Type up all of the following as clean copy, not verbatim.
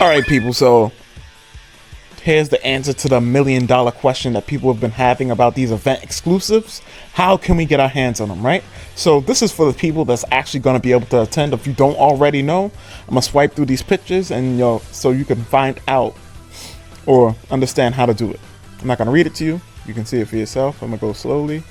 All right, people. So here's the answer to the $1,000,000 question that people have been having about these event exclusives. How can we get our hands on them, right? So this is for the people that's actually going to be able to attend. If you don't already know, I'm gonna swipe through these pictures and so you can find out or understand how to do it. I'm not gonna read it to you. You can see it for yourself. I'm gonna go slowly.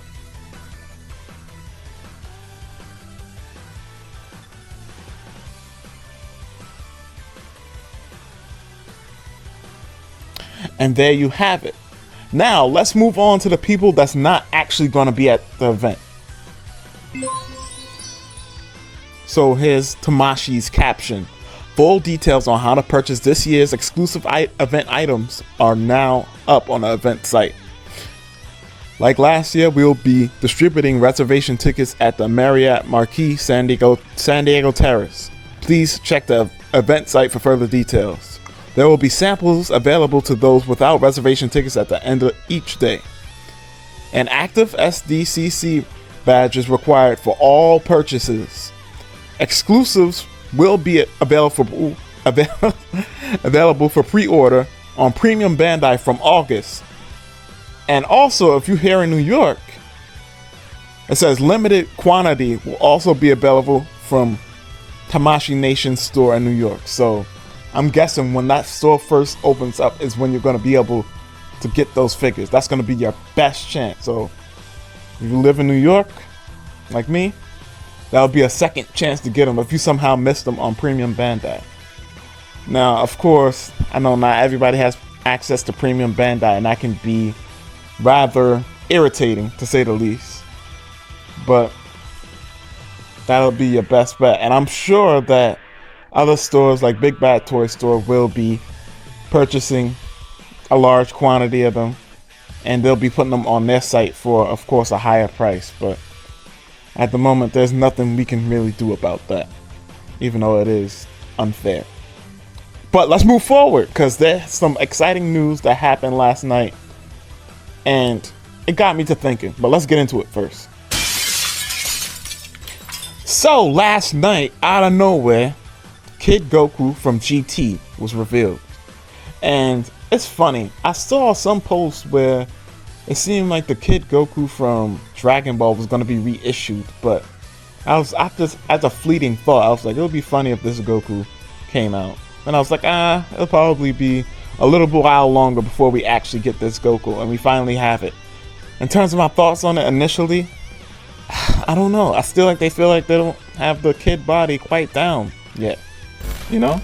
And there you have it. Now let's move on to the people that's not actually going to be at the event. So here's Tamashii's caption. Full details on how to purchase this year's exclusive event items are now up on the event site. Like last year, we'll be distributing reservation tickets at the Marriott Marquis San Diego Terrace. Please check the event site for further details. There will be samples available to those without reservation tickets at the end of each day. An active SDCC badge is required for all purchases. Exclusives will be available for pre-order on Premium Bandai from August. And also, if you're here in New York, it says limited quantity will also be available from Tamashii Nations store in New York. So I'm guessing when that store first opens up is when you're going to be able to get those figures. That's going to be your best chance. So if you live in New York, like me, that'll be a second chance to get them if you somehow missed them on Premium Bandai. Now, of course, I know not everybody has access to Premium Bandai, and that can be rather irritating, to say the least. But that'll be your best bet. And I'm sure that other stores like Big Bad Toy Store will be purchasing a large quantity of them, and they'll be putting them on their site for, of course, a higher price. But at the moment, there's nothing we can really do about that, even though it is unfair. But let's move forward, because there's some exciting news that happened last night, and it got me to thinking. But let's get into it first. So last night, out of nowhere, Kid Goku from GT was revealed. And it's funny, I saw some posts where it seemed like the Kid Goku from Dragon Ball was going to be reissued, but I just, as a fleeting thought, I was like, it would be funny if this Goku came out. And I was like, it'll probably be a little while longer before we actually get this Goku, and we finally have it. In terms of my thoughts on it initially, I don't know. I still like they feel like they don't have the kid body quite down yet. You know?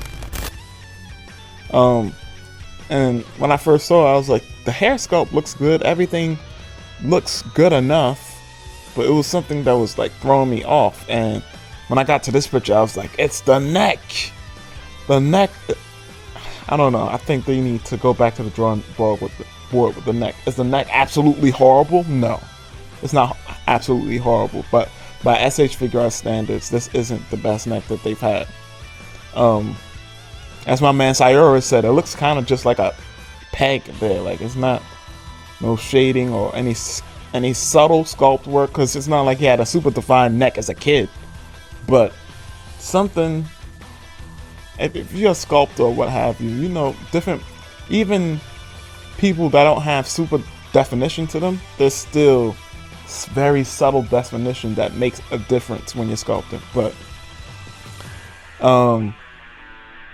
And when I first saw it, I was like, the hair sculpt looks good, everything looks good enough, but it was something that was like throwing me off. And when I got to this picture, I was like, it's the neck. The neck, I don't know. I think they need to go back to the drawing board with the neck. Is the neck absolutely horrible? No, it's not absolutely horrible, but by S.H.Figuarts standards, this isn't the best neck that they've had. As my man Sayura said, it looks kind of just like a peg there. Like, it's not no shading or any subtle sculpt work, because it's not like he had a super defined neck as a kid. But something, if you're a sculptor or what have you, you know, different, even people that don't have super definition to them, there's still very subtle definition that makes a difference when you're sculpting. But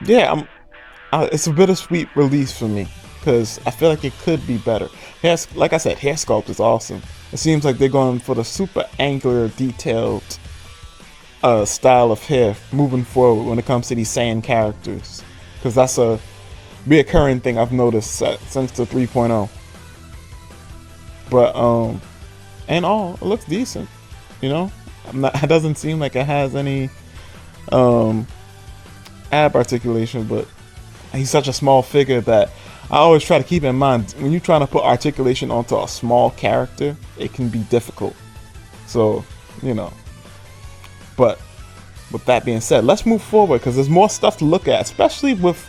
yeah, it's a bittersweet release for me, because I feel like it could be better. Like I said, hair sculpt is awesome. It seems like they're going for the super angular, detailed style of hair moving forward when it comes to these Saiyan characters, because that's a reoccurring thing I've noticed since the 3.0. But and all, it looks decent, you know. It doesn't seem like it has any ab articulation, but he's such a small figure that I always try to keep in mind, when you're trying to put articulation onto a small character, it can be difficult. So, you know. But with that being said, let's move forward, because there's more stuff to look at, especially with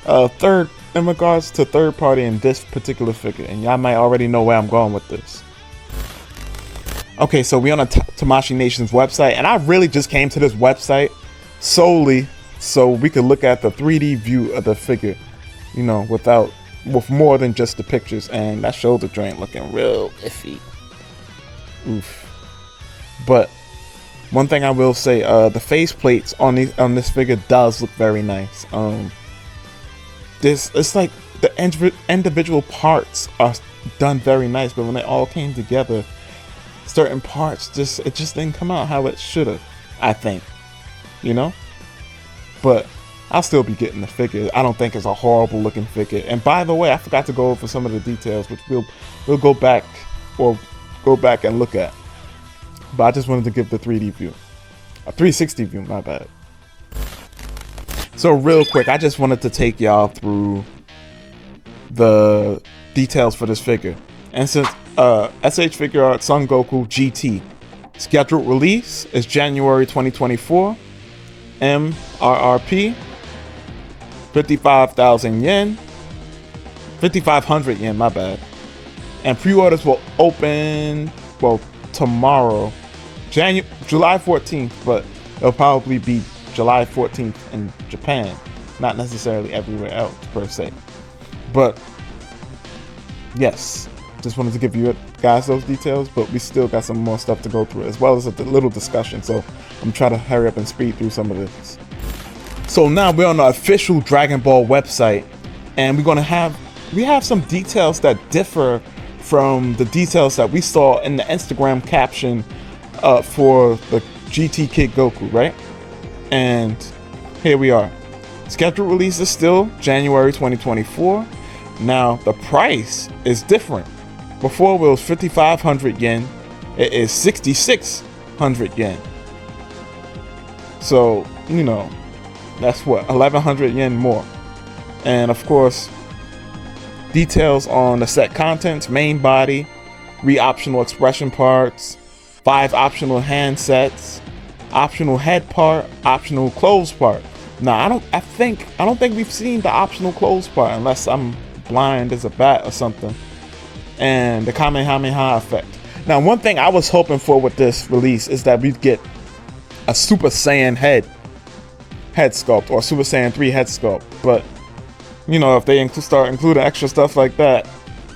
in regards to third party in this particular figure, and y'all might already know where I'm going with this. Okay, so we're on a Tamashii Nations website, and I really just came to this website solely so we could look at the 3D view of the figure, you know, with more than just the pictures. And that shoulder joint looking real iffy. Oof. But one thing I will say, the face plates on this figure does look very nice. It's like the individual parts are done very nice, but when they all came together, certain parts it just didn't come out how it should have, I think, you know. But I'll still be getting the figure. I don't think it's a horrible looking figure. And by the way, I forgot to go over some of the details, which we'll go back and look at. But I just wanted to give the 3D view, a 360 view, my bad. So real quick, I just wanted to take y'all through the details for this figure. And since S.H.Figuarts Son Goku GT scheduled release is January 2024, MRRP 55,000 yen, 5,500 yen, my bad. And pre-orders will open, well, tomorrow, July 14th, but it'll probably be July 14th in Japan, not necessarily everywhere else per se. But yes, just wanted to give you guys those details, but we still got some more stuff to go through, as well as a little discussion, so I'm trying to hurry up and speed through some of this. So now we're on the official Dragon Ball website, and we have some details that differ from the details that we saw in the Instagram caption for the GT Kid Goku, right? And here we are. Scheduled release is still January 2024. Now the price is different. Before it was 5,500 yen, it is 6,600 yen. So, you know, that's what, 1,100 yen more. And of course, details on the set contents: main body, 3 optional expression parts, 5 optional hand sets, optional head part, optional clothes part. Now I don't think we've seen the optional clothes part, unless I'm blind as a bat or something. And the Kamehameha effect. Now, one thing I was hoping for with this release is that we'd get a Super Saiyan head sculpt, or Super Saiyan 3 head sculpt. But you know, if they start including extra stuff like that,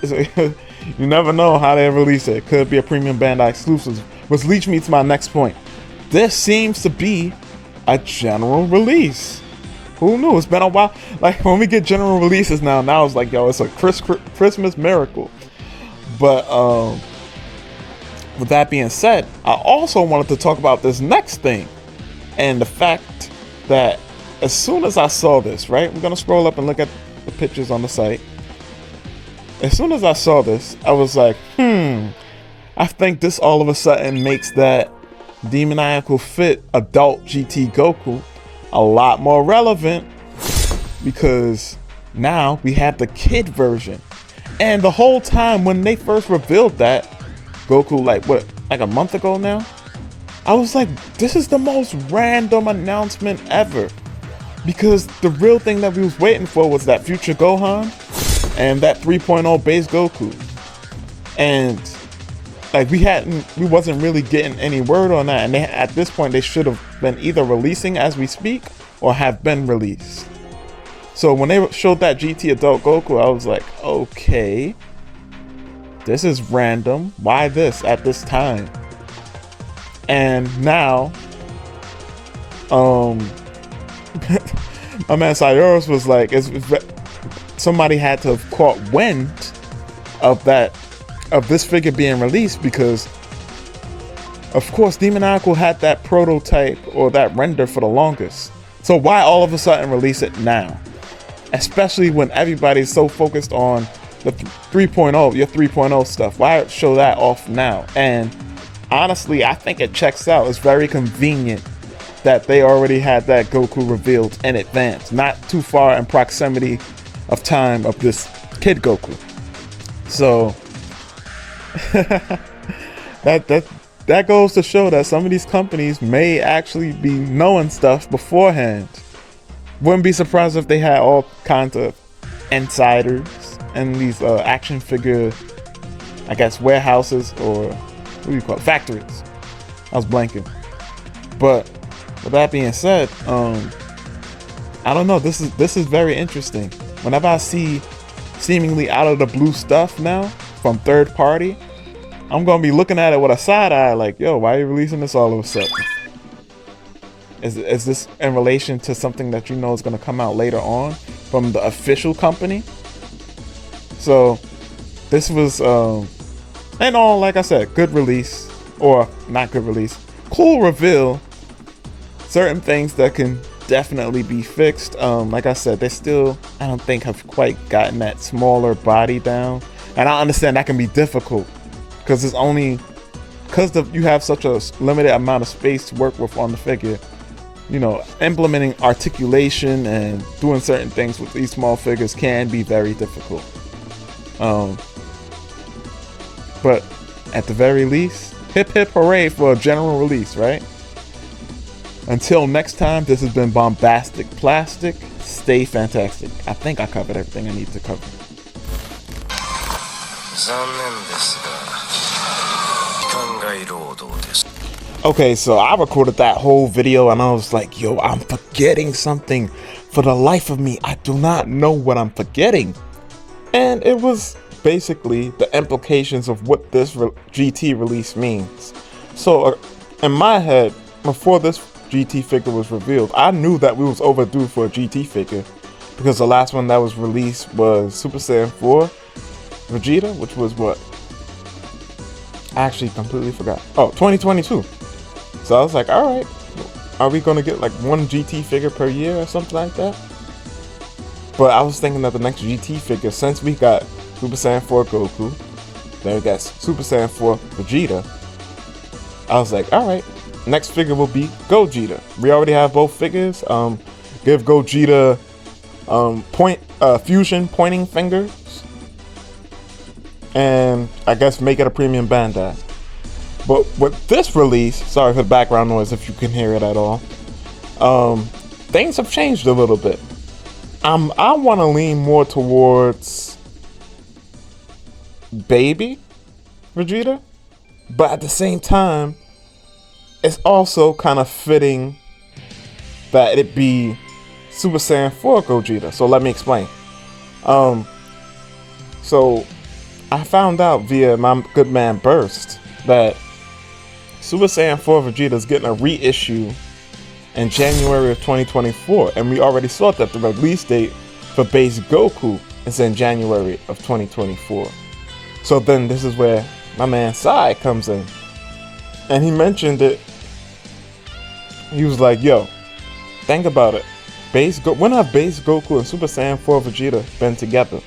you never know how they release it. It could be a premium Bandai exclusive, which leads me to my next point. This seems to be a general release. Who knew? It's been a while. Like, when we get general releases now it's like, yo, it's a Christmas miracle. But with that being said, I also wanted to talk about this next thing, and the fact that as soon as I saw this, right, we're gonna scroll up and look at the pictures on the site. As soon as I saw this, I was like, I think this all of a sudden makes that demoniacal fit adult GT Goku a lot more relevant, because now we have the kid version. And the whole time when they first revealed that Goku, like a month ago now, I was like, this is the most random announcement ever, because the real thing that we was waiting for was that future Gohan and that 3.0 base Goku. And like, we wasn't really getting any word on that, and at this point they should have been either releasing as we speak or have been released. So when they showed that GT adult Goku, I was like, okay, this is random. Why this at this time? And now, my man Cyrus was like, somebody had to have caught wind of this figure being released, because of course Demoniacal had that prototype or that render for the longest. So why all of a sudden release it now? Especially when everybody's so focused on the 3.0, your 3.0 stuff. Why show that off now? And honestly, I think it checks out. It's very convenient that they already had that Goku revealed in advance, not too far in proximity of time of this kid Goku. So that goes to show that some of these companies may actually be knowing stuff beforehand. Wouldn't be surprised if they had all kinds of insiders and these action figure, I guess, warehouses, or what do you call it, factories. I was blanking. But with that being said, I don't know. This is very interesting. Whenever I see seemingly out of the blue stuff now from third party, I'm gonna be looking at it with a side eye, like, yo, why are you releasing this all of a sudden? Is this in relation to something that you know is gonna come out later on from the official company? So this was, and all, like I said, good release, or not good release, cool reveal. Certain things that can definitely be fixed. Like I said, they still, I don't think, have quite gotten that smaller body down, and I understand that can be difficult because it's only because you have such a limited amount of space to work with on the figure. You know, implementing articulation and doing certain things with these small figures can be very difficult. But at the very least, hip hip hooray for a general release, right? Until next time, this has been Bombastic Plastic. Stay fantastic. I think I covered everything I need to cover. Okay, so I recorded that whole video and I was like, yo, I'm forgetting something. For the life of me, I do not know what I'm forgetting. And it was basically the implications of what this GT release means. So in my head, before this GT figure was revealed, I knew that we was overdue for a GT figure because the last one that was released was Super Saiyan 4 Vegeta, which was what? I actually completely forgot. Oh, 2022. So I was like, all right, are we gonna get like one GT figure per year or something like that? But I was thinking that the next GT figure, since we got Super Saiyan 4 Goku, then we got Super Saiyan 4 Vegeta, I was like, all right, next figure will be Gogeta. We already have both figures. Give Gogeta fusion pointing fingers, and I guess make it a premium bandai. But with this release, sorry for the background noise if you can hear it at all, things have changed a little bit. I want to lean more towards baby Vegeta, but at the same time, it's also kind of fitting that it be Super Saiyan 4 Gogeta. So let me explain. So I found out via my good man Burst that Super Saiyan 4 Vegeta is getting a reissue in January of 2024, and we already saw that the release date for base Goku is in January of 2024. So then this is where my man Sai comes in, and he mentioned it. He was like, yo, think about it. When have base Goku and Super Saiyan 4 Vegeta been together?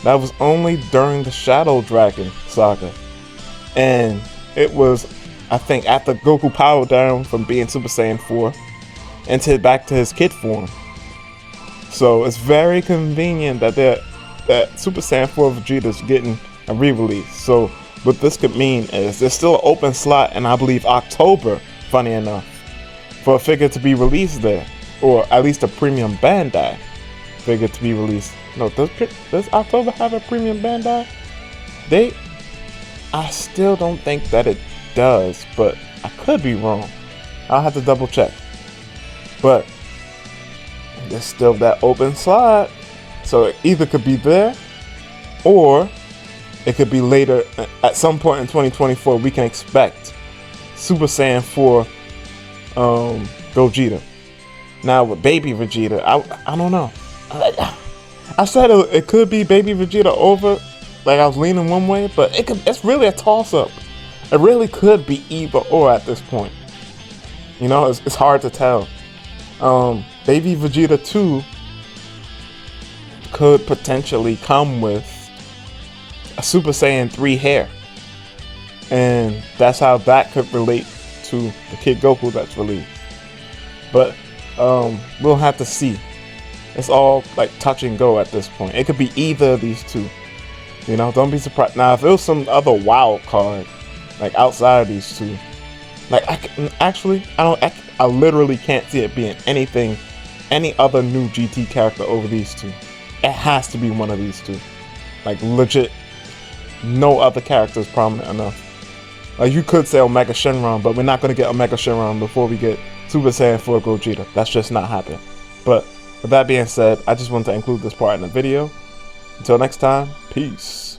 That was only during the Shadow Dragon saga. And it was, I think, after Goku powered down from being Super Saiyan 4 and back to his kid form. So it's very convenient that Super Saiyan 4 Vegeta is getting a re-release. So what this could mean is there's still an open slot in, I believe, October, funny enough, for a figure to be released there, or at least a premium bandai figure to be released. No, does October have a premium bandai date? I still don't think that it does, but I could be wrong. I'll have to double check. But there's still that open slot, so it either could be there, or it could be later. At some point in 2024, we can expect Super Saiyan 4 Gogeta. Now with baby Vegeta, I don't know. I said it could be baby Vegeta over, like I was leaning one way, but it's really a toss-up. It really could be either or at this point. You know, it's hard to tell. Baby Vegeta 2 could potentially come with a Super Saiyan 3 hair, and that's how that could relate to the Kid Goku that's released. But we'll have to see. It's all like touch and go at this point. It could be either of these two. You know, don't be surprised. Now, if it was some other wild card, like outside of these two, like I literally can't see it being any other new GT character over these two. It has to be one of these two. Like legit, no other character is prominent enough. Like you could say Omega Shenron, but we're not gonna get Omega Shenron before we get Super Saiyan 4 Gogeta. That's just not happening. But With that being said, I just wanted to include this part in the video. Until next time, peace.